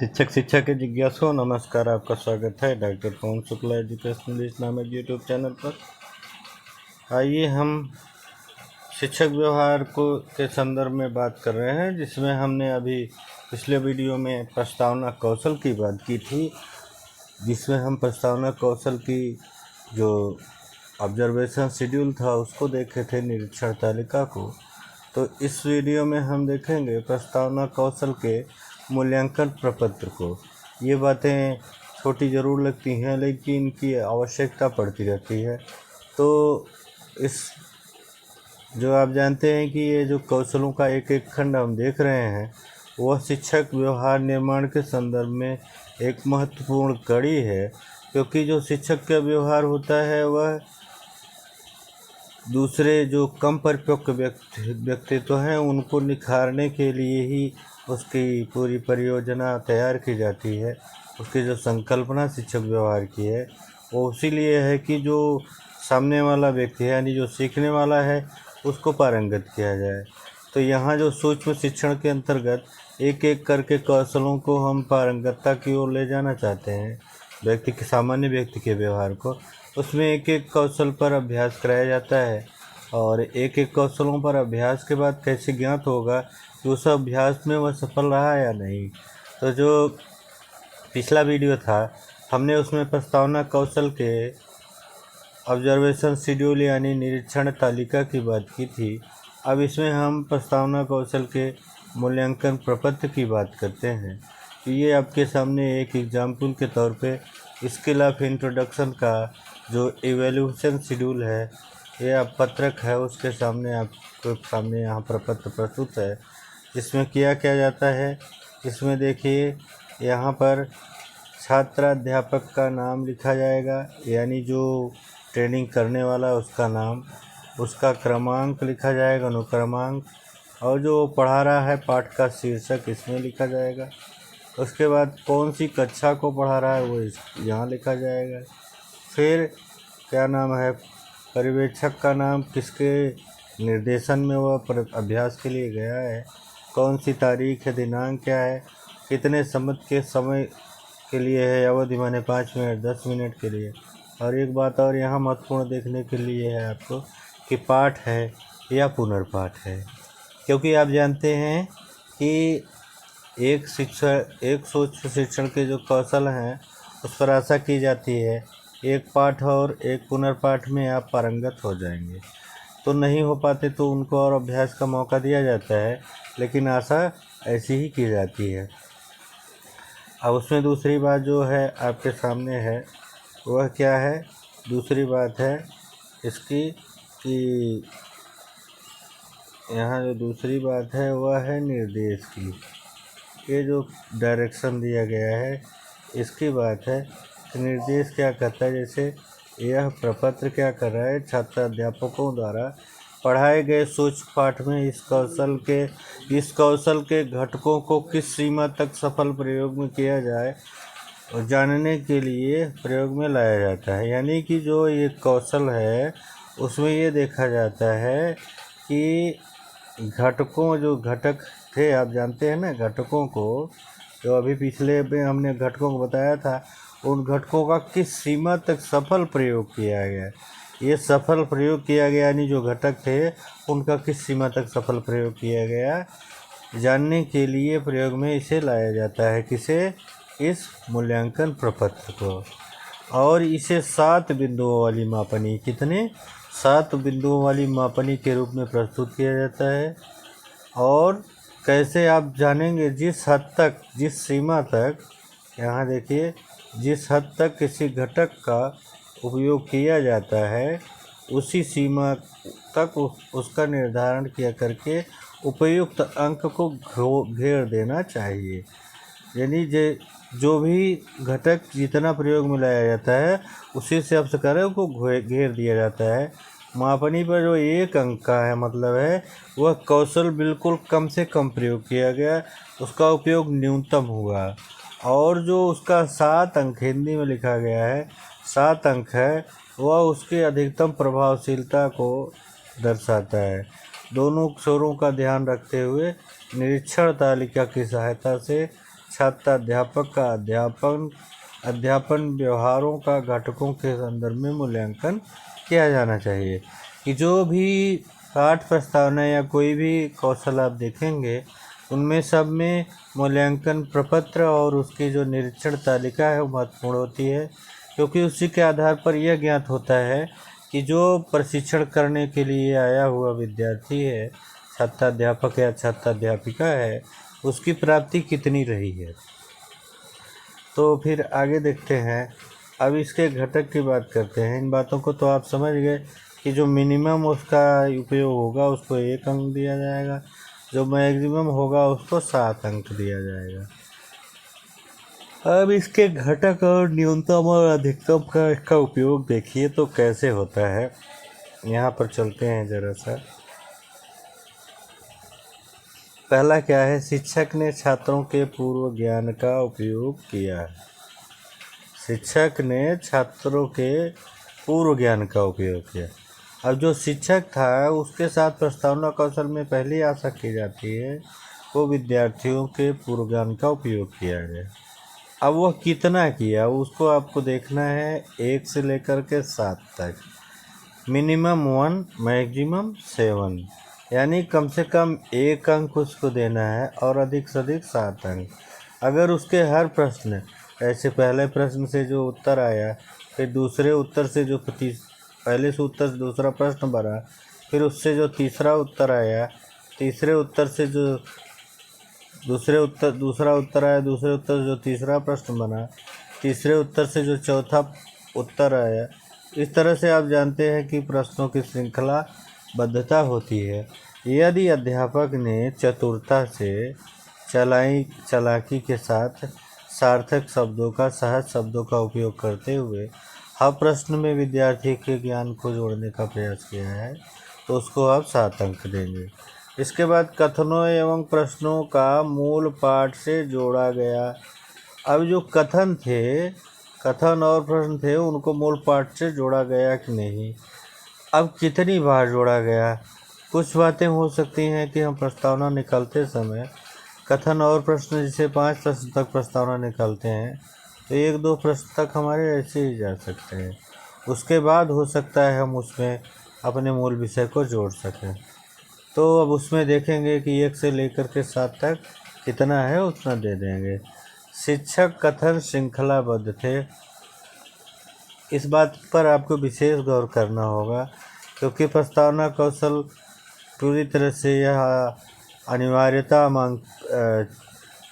शिक्षा के जिज्ञासुओं, नमस्कार। आपका स्वागत है डॉक्टर पवन शुक्ला एजुकेशनलिस्ट नामक यूट्यूब चैनल पर। आइए हम शिक्षक व्यवहार के संदर्भ में बात कर रहे हैं, जिसमें हमने अभी पिछले वीडियो में प्रस्तावना कौशल की बात की थी, जिसमें हम प्रस्तावना कौशल की जो ऑब्जर्वेशन शेड्यूल था उसको देखे थे, निरीक्षण तालिका को। तो इस वीडियो में हम देखेंगे प्रस्तावना कौशल के मूल्यांकन प्रपत्र को। ये बातें छोटी ज़रूर लगती हैं, लेकिन इनकी आवश्यकता पड़ती रहती है। तो इस जो आप जानते हैं कि ये जो कौशलों का एक एक खंड हम देख रहे हैं, वह शिक्षक व्यवहार निर्माण के संदर्भ में एक महत्वपूर्ण कड़ी है, क्योंकि जो शिक्षक का व्यवहार होता है वह दूसरे जो कम परिपक्व व्यक्तित्व हैं उनको निखारने के लिए ही उसकी पूरी परियोजना तैयार की जाती है। उसकी जो संकल्पना शिक्षक व्यवहार की है वो इसीलिए है कि जो सामने वाला व्यक्ति है, यानी जो सीखने वाला है, उसको पारंगत किया जाए। तो यहाँ जो सूक्ष्म शिक्षण के अंतर्गत एक एक करके कौशलों को हम पारंगतता की ओर ले जाना चाहते हैं, सामान्य व्यक्ति के व्यवहार को। उसमें एक एक कौशल पर अभ्यास कराया जाता है, और एक एक कौशलों पर अभ्यास के बाद कैसे ज्ञात होगा कि उस अभ्यास में वह सफल रहा या नहीं। तो जो पिछला वीडियो था, हमने उसमें प्रस्तावना कौशल के ऑब्जर्वेशन शेड्यूल यानी निरीक्षण तालिका की बात की थी। अब इसमें हम प्रस्तावना कौशल के मूल्यांकन प्रपत्र की बात करते हैं। तो ये आपके सामने एक एग्जाम्पल के तौर पे स्किल ऑफ इंट्रोडक्शन का जो इवैल्यूएशन शेड्यूल है, ये आप पत्रक है, उसके सामने आपके सामने यहाँ प्रपत्र प्रस्तुत है। इसमें क्या जाता है, इसमें देखिए यहाँ पर छात्राध्यापक का नाम लिखा जाएगा, यानी जो ट्रेनिंग करने वाला उसका नाम, उसका क्रमांक लिखा जाएगा, अनुक्रमांक, और जो पढ़ा रहा है पाठ का शीर्षक इसमें लिखा जाएगा। उसके बाद कौन सी कक्षा को पढ़ा रहा है वो यहाँ लिखा जाएगा। फिर क्या नाम है, पर्यवेक्षक का नाम, किसके निर्देशन में वह अभ्यास के लिए गया है, कौन सी तारीख है, दिनांक क्या है, कितने समय के लिए है, अवधि माने 5 मिनट 10 मिनट के लिए। और एक बात और यहाँ महत्वपूर्ण देखने के लिए है आपको कि पाठ है या पुनर्पाठ है, क्योंकि आप जानते हैं कि एक सूक्ष्म शिक्षण के जो कौशल हैं उस पर आशा की जाती है एक पाठ और एक पुनर्पाठ में आप पारंगत हो जाएंगे। तो नहीं हो पाते तो उनको और अभ्यास का मौका दिया जाता है, लेकिन आशा ऐसी ही की जाती है। अब उसमें दूसरी बात जो है आपके सामने है वह क्या है, दूसरी बात है इसकी कि यहाँ जो दूसरी बात है वह है निर्देश की। ये जो डायरेक्शन दिया गया है इसकी बात है। निर्देश क्या कहता है, जैसे यह प्रपत्र क्या कर रहा है, छात्र अध्यापकों द्वारा पढ़ाए गए सूक्ष्म पाठ में इस कौशल के घटकों को किस सीमा तक सफल प्रयोग में किया जाए और जानने के लिए प्रयोग में लाया जाता है। यानी कि जो ये कौशल है उसमें ये देखा जाता है कि जो घटक थे, आप जानते हैं ना घटकों को, जो अभी पिछले में हमने घटकों को बताया था, उन घटकों का किस सीमा तक सफल प्रयोग किया गया। ये सफल प्रयोग किया गया यानी जो घटक थे उनका किस सीमा तक सफल प्रयोग किया गया, जानने के लिए प्रयोग में इसे लाया जाता है। किसे? इस मूल्यांकन प्रपत्र को। और इसे 7 बिंदुओं वाली मापनी, कितने? 7 बिंदुओं वाली मापनी के रूप में प्रस्तुत किया जाता है। और कैसे आप जानेंगे, जिस हद तक, जिस सीमा तक, यहाँ देखिए, जिस हद तक किसी घटक का उपयोग किया जाता है उसी सीमा तक उसका निर्धारण किया करके उपयुक्त अंक को घेर देना चाहिए। यानी जो भी घटक जितना प्रयोग में लाया जाता है उसी से अपसकरण को घेर दिया जाता है। मापनी पर जो 1 अंक का है मतलब है वह कौशल बिल्कुल कम से कम प्रयोग किया गया, उसका उपयोग न्यूनतम हुआ। और जो उसका 7 अंक हिंदी में लिखा गया है, 7 अंक है, वह उसकी अधिकतम प्रभावशीलता को दर्शाता है। दोनों छोरों का ध्यान रखते हुए निरीक्षण तालिका की सहायता से छात्राध्यापक का अध्यापन व्यवहारों का घटकों के संदर्भ में मूल्यांकन किया जाना चाहिए। कि जो भी पाठ प्रस्तावना या कोई भी कौशल आप देखेंगे उनमें सब में मूल्यांकन प्रपत्र और उसकी जो निरीक्षण तालिका है वो महत्वपूर्ण होती है, क्योंकि उसी के आधार पर यह ज्ञात होता है कि जो प्रशिक्षण करने के लिए आया हुआ विद्यार्थी है, छात्राध्यापक या छात्राध्यापिका है, उसकी प्राप्ति कितनी रही है। तो फिर आगे देखते हैं। अब इसके घटक की बात करते हैं। इन बातों को तो आप समझ गए कि जो मिनिमम उसका उपयोग होगा उसको 1 अंक दिया जाएगा, जो मैक्सिमम होगा उसको 7 अंक दिया जाएगा। अब इसके घटक और न्यूनतम और अधिकतम का इसका उपयोग देखिए तो कैसे होता है। यहाँ पर चलते हैं जरा सा। पहला क्या है, शिक्षक ने छात्रों के पूर्व ज्ञान का उपयोग किया। शिक्षक ने छात्रों के पूर्व ज्ञान का उपयोग किया। अब जो शिक्षक था उसके साथ प्रस्तावना कौशल में पहली आशा की जाती है वो विद्यार्थियों के पूर्व ज्ञान का उपयोग किया गया। अब वह कितना किया उसको आपको देखना है, 1 से लेकर के 7 तक। मिनिमम 1, मैक्सिमम 7, यानी कम से कम 1 अंक उसको देना है और अधिक से अधिक 7 अंक। अगर उसके हर प्रश्न, ऐसे पहले प्रश्न से जो उत्तर आया, फिर दूसरे उत्तर से जो पहले से उत्तर से दूसरा प्रश्न बना, फिर उससे जो तीसरा उत्तर आया, तीसरे उत्तर से जो दूसरा उत्तर आया, दूसरे उत्तर से जो तीसरा प्रश्न बना, तीसरे उत्तर से जो चौथा उत्तर आया, इस तरह से आप जानते हैं कि प्रश्नों की श्रृंखलाबद्धता होती है। यदि अध्यापक ने चतुरता से चालाकी के साथ सार्थक शब्दों का, सहज शब्दों का उपयोग करते हुए हर प्रश्न में विद्यार्थी के ज्ञान को जोड़ने का प्रयास किया है तो उसको आप 7 अंक देंगे। इसके बाद कथनों एवं प्रश्नों का मूल पाठ से जोड़ा गया। अब जो कथन और प्रश्न थे उनको मूल पाठ से जोड़ा गया कि नहीं, अब कितनी बार जोड़ा गया। कुछ बातें हो सकती हैं कि हम प्रस्तावना निकालते समय कथन और प्रश्न, जैसे 5 प्रश्न तक प्रस्तावना निकालते हैं तो 1-2 प्रश्न तक हमारे ऐसे ही जा सकते हैं। उसके बाद हो सकता है हम उसमें अपने मूल विषय को जोड़ सकें। तो अब उसमें देखेंगे कि 1 से लेकर के 7 तक कितना है उतना दे देंगे। शिक्षक कथन श्रृंखलाबद्ध थे। इस बात पर आपको विशेष गौर करना होगा, क्योंकि प्रस्तावना कौशल पूरी तरह से यह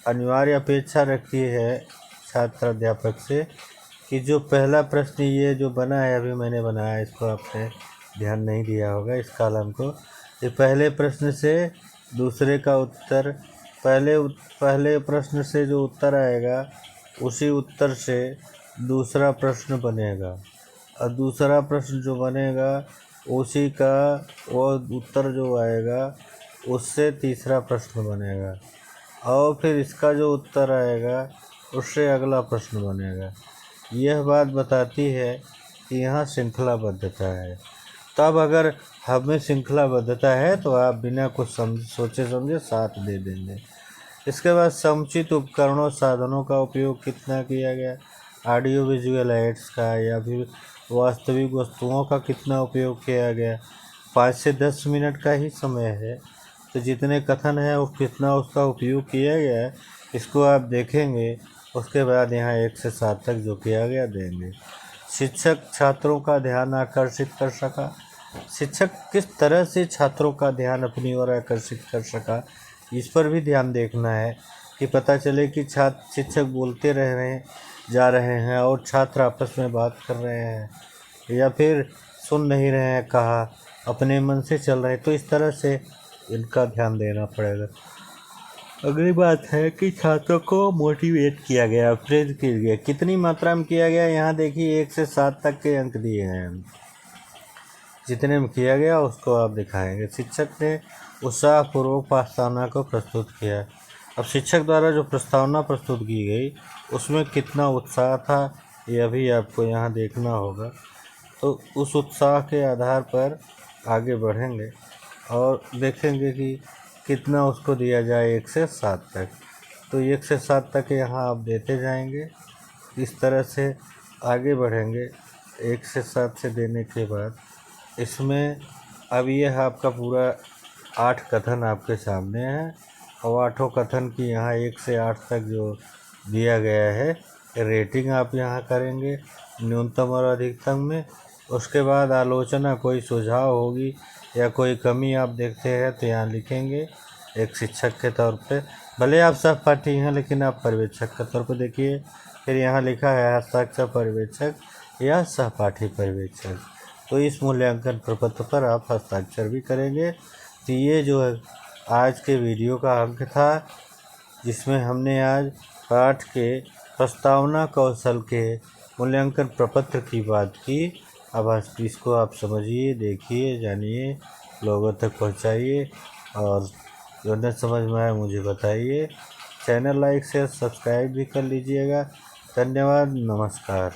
अनिवार्य अपेक्षा रखती है छात्र अध्यापक से कि जो पहला प्रश्न ये जो बना है, अभी मैंने बनाया, इसको आपने ध्यान नहीं दिया होगा इस कॉलम को, ये पहले प्रश्न से दूसरे का उत्तर, पहले प्रश्न से जो उत्तर आएगा उसी उत्तर से दूसरा प्रश्न बनेगा, और दूसरा प्रश्न जो बनेगा उसी का वो उत्तर जो आएगा उससे तीसरा प्रश्न बनेगा, और फिर इसका जो उत्तर आएगा उससे अगला प्रश्न बनेगा। यह बात बताती है कि यहाँ श्रृंखलाबद्धता है। तब अगर हमें श्रृंखलाबद्धता है तो आप बिना कुछ सोचे समझे 7 दे देंगे। इसके बाद समुचित उपकरणों साधनों का उपयोग कितना किया गया, ऑडियो विजुअल एड्स का या फिर वास्तविक वस्तुओं का कितना उपयोग किया गया। 5 से 10 मिनट का ही समय है, तो जितने कथन है वो कितना उसका उपयोग किया गया है इसको आप देखेंगे। उसके बाद यहाँ 1 से 7 तक जो किया गया देंगे। शिक्षक छात्रों का ध्यान आकर्षित कर सका। शिक्षक किस तरह से छात्रों का ध्यान अपनी ओर आकर्षित कर सका, इस पर भी ध्यान देखना है कि पता चले कि शिक्षक बोलते जा रहे हैं और छात्र आपस में बात कर रहे हैं, या फिर सुन नहीं रहे हैं, कहा अपने मन से चल रहे हैं। तो इस तरह से इनका ध्यान देना पड़ेगा। अगली बात है कि छात्रों को मोटिवेट किया गया, प्रेरित किया गया। कितनी मात्रा में किया गया, यहाँ देखिए 1 से 7 तक के अंक दिए हैं। जितने में किया गया उसको आप दिखाएंगे। शिक्षक ने उत्साहपूर्वक प्रस्तावना को प्रस्तुत किया। अब शिक्षक द्वारा जो प्रस्तावना प्रस्तुत की गई उसमें कितना उत्साह था यह भी आपको यहाँ देखना होगा। तो उस उत्साह के आधार पर आगे बढ़ेंगे और देखेंगे कि कितना उसको दिया जाए 1 से 7 तक। तो 1 से 7 तक यहाँ आप देते जाएंगे। इस तरह से आगे बढ़ेंगे। 1 से 7 से देने के बाद इसमें अब ये आपका पूरा 8 कथन आपके सामने है और 8 कथन की यहाँ 1 से 8 तक जो दिया गया है रेटिंग आप यहाँ करेंगे न्यूनतम और अधिकतम में। उसके बाद आलोचना, कोई सुझाव होगी या कोई कमी आप देखते हैं तो यहाँ लिखेंगे एक शिक्षक के तौर पे। भले आप सहपाठी हैं लेकिन आप पर्यवेक्षक के तौर पे देखिए। फिर यहाँ लिखा है हस्ताक्षर पर्यवेक्षक या सहपाठी पर्यवेक्षक, तो इस मूल्यांकन प्रपत्र पर आप हस्ताक्षर भी करेंगे। तो ये जो है आज के वीडियो का अंक था, जिसमें हमने आज पाठ के प्रस्तावना कौशल के मूल्यांकन प्रपत्र की बात की। अब इसको आप समझिए, देखिए, जानिए, लोगों तक पहुंचाइए और जो न समझ में आए मुझे बताइए। चैनल लाइक शेयर सब्सक्राइब भी कर लीजिएगा। धन्यवाद, नमस्कार।